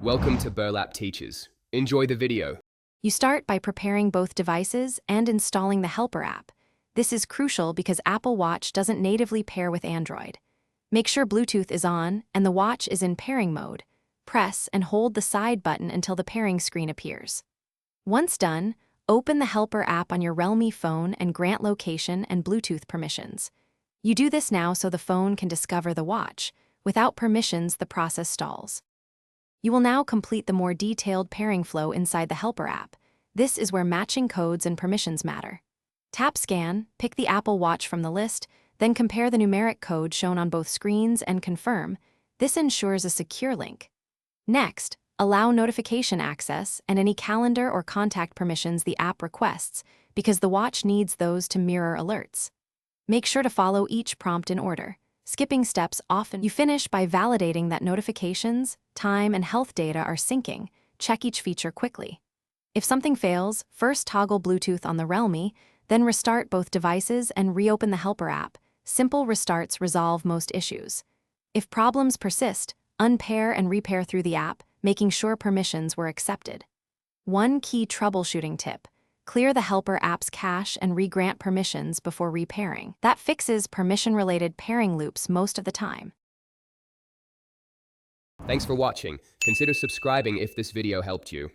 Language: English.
Welcome to Burlap Teachers. Enjoy the video. You start by preparing both devices and installing the Helper app. This is crucial because Apple Watch doesn't natively pair with Android. Make sure Bluetooth is on and the watch is in pairing mode. Press and hold the side button until the pairing screen appears. Once done, open the Helper app on your Realme phone and grant location and Bluetooth permissions. You do this now so the phone can discover the watch. Without permissions, the process stalls. You will now complete the more detailed pairing flow inside the Helper app. This is where matching codes and permissions matter. Tap Scan, pick the Apple Watch from the list, then compare the numeric code shown on both screens and confirm. This ensures a secure link. Next, allow notification access and any calendar or contact permissions the app requests, because the watch needs those to mirror alerts. Make sure to follow each prompt in order. Skipping steps often. You finish by validating that notifications, time, and health data are syncing. Check each feature quickly. If something fails, first toggle Bluetooth on the Realme, then restart both devices and reopen the Helper app. Simple restarts resolve most issues. If problems persist, unpair and repair through the app, making sure permissions were accepted. One key troubleshooting tip: clear the Helper app's cache and re-grant permissions before repairing. That fixes permission-related pairing loops most of the time. Thanks for watching. Consider subscribing if this video helped you.